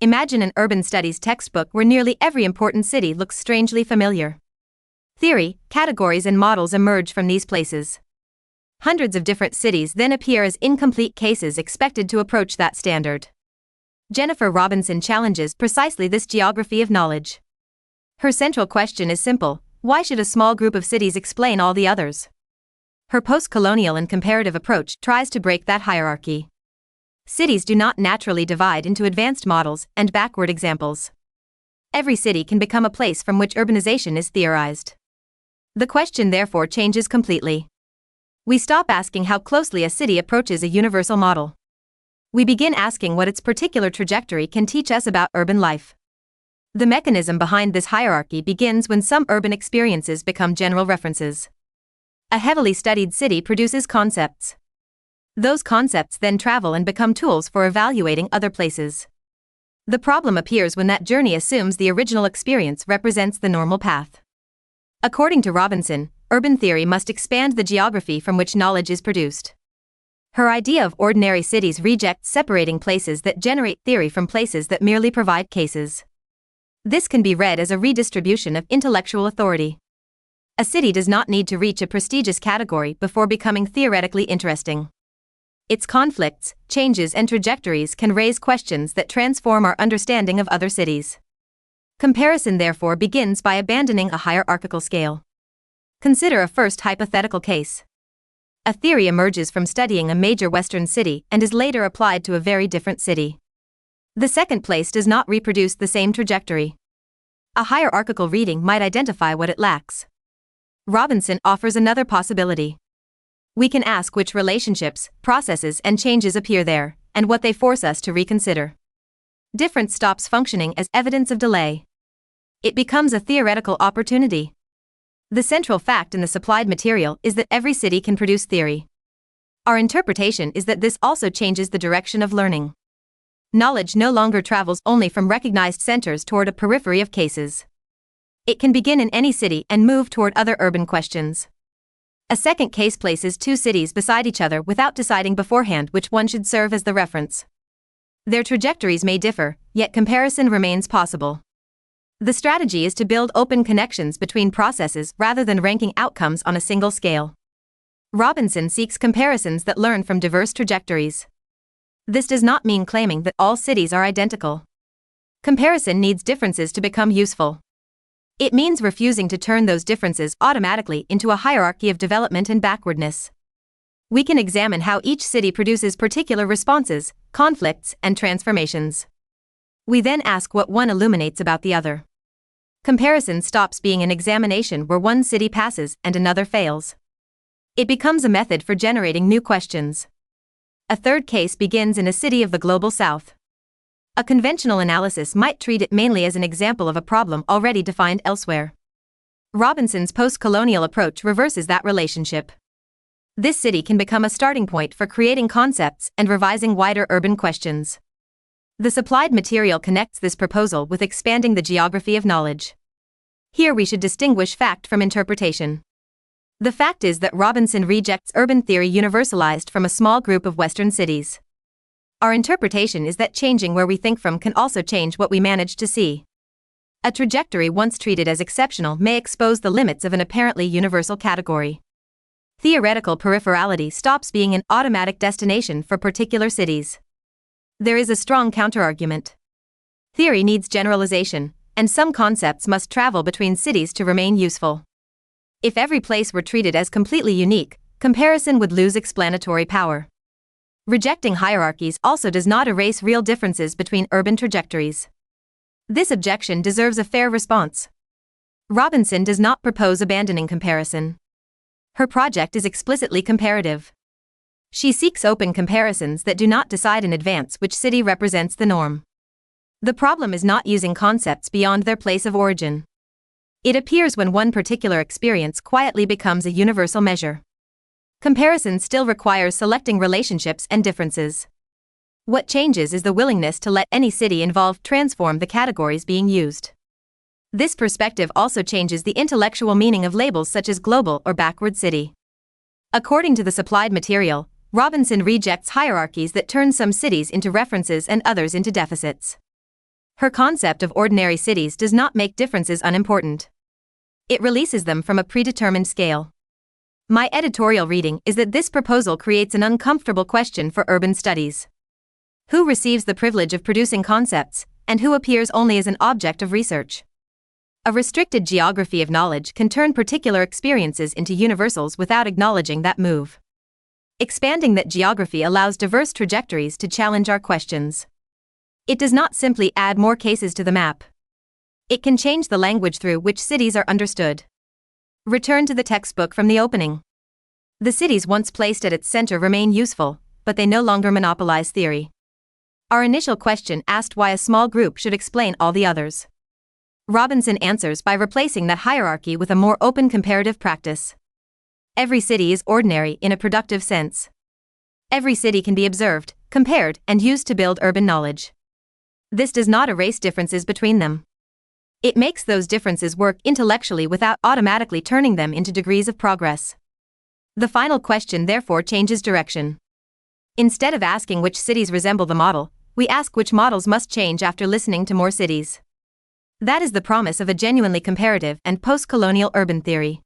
Imagine an urban studies textbook where nearly every important city looks strangely familiar. Theory, categories and models emerge from these places. Hundreds of different cities then appear as incomplete cases expected to approach that standard. Jennifer Robinson challenges precisely this geography of knowledge. Her central question is simple: why should a small group of cities explain all the others? Her postcolonial and comparative approach tries to break that hierarchy. Cities do not naturally divide into advanced models and backward examples. Every city can become a place from which urbanization is theorized. The question therefore changes completely. We stop asking how closely a city approaches a universal model. We begin asking what its particular trajectory can teach us about urban life. The mechanism behind this hierarchy begins when some urban experiences become general references. A heavily studied city produces concepts. Those concepts then travel and become tools for evaluating other places. The problem appears when that journey assumes the original experience represents the normal path. According to Robinson, urban theory must expand the geography from which knowledge is produced. Her idea of ordinary cities rejects separating places that generate theory from places that merely provide cases. This can be read as a redistribution of intellectual authority. A city does not need to reach a prestigious category before becoming theoretically interesting. Its conflicts, changes and trajectories can raise questions that transform our understanding of other cities. Comparison therefore begins by abandoning a hierarchical scale. Consider a first hypothetical case. A theory emerges from studying a major Western city and is later applied to a very different city. The second place does not reproduce the same trajectory. A hierarchical reading might identify what it lacks. Robinson offers another possibility. We can ask which relationships, processes and changes appear there, and what they force us to reconsider. Difference stops functioning as evidence of delay. It becomes a theoretical opportunity. The central fact in the supplied material is that every city can produce theory. Our interpretation is that this also changes the direction of learning. Knowledge no longer travels only from recognized centers toward a periphery of cases. It can begin in any city and move toward other urban questions. A second case places two cities beside each other without deciding beforehand which one should serve as the reference. Their trajectories may differ, yet comparison remains possible. The strategy is to build open connections between processes rather than ranking outcomes on a single scale. Robinson seeks comparisons that learn from diverse trajectories. This does not mean claiming that all cities are identical. Comparison needs differences to become useful. It means refusing to turn those differences automatically into a hierarchy of development and backwardness. We can examine how each city produces particular responses, conflicts, and transformations. We then ask what one illuminates about the other. Comparison stops being an examination where one city passes and another fails. It becomes a method for generating new questions. A third case begins in a city of the global south. A conventional analysis might treat it mainly as an example of a problem already defined elsewhere. Robinson's postcolonial approach reverses that relationship. This city can become a starting point for creating concepts and revising wider urban questions. The supplied material connects this proposal with expanding the geography of knowledge. Here we should distinguish fact from interpretation. The fact is that Robinson rejects urban theory universalized from a small group of Western cities. Our interpretation is that changing where we think from can also change what we manage to see. A trajectory once treated as exceptional may expose the limits of an apparently universal category. Theoretical peripherality stops being an automatic destination for particular cities. There is a strong counterargument. Theory needs generalization, and some concepts must travel between cities to remain useful. If every place were treated as completely unique, comparison would lose explanatory power. Rejecting hierarchies also does not erase real differences between urban trajectories. This objection deserves a fair response. Robinson does not propose abandoning comparison. Her project is explicitly comparative. She seeks open comparisons that do not decide in advance which city represents the norm. The problem is not using concepts beyond their place of origin. It appears when one particular experience quietly becomes a universal measure. Comparison still requires selecting relationships and differences. What changes is the willingness to let any city involved transform the categories being used. This perspective also changes the intellectual meaning of labels such as global or backward city. According to the supplied material, Robinson rejects hierarchies that turn some cities into references and others into deficits. Her concept of ordinary cities does not make differences unimportant. It releases them from a predetermined scale. My editorial reading is that this proposal creates an uncomfortable question for urban studies. Who receives the privilege of producing concepts, and who appears only as an object of research? A restricted geography of knowledge can turn particular experiences into universals without acknowledging that move. Expanding that geography allows diverse trajectories to challenge our questions. It does not simply add more cases to the map. It can change the language through which cities are understood. Return to the textbook from the opening. The cities once placed at its center remain useful, but they no longer monopolize theory. Our initial question asked why a small group should explain all the others. Robinson answers by replacing that hierarchy with a more open comparative practice. Every city is ordinary in a productive sense. Every city can be observed, compared, and used to build urban knowledge. This does not erase differences between them. It makes those differences work intellectually without automatically turning them into degrees of progress. The final question therefore changes direction. Instead of asking which cities resemble the model, we ask which models must change after listening to more cities. That is the promise of a genuinely comparative and postcolonial urban theory.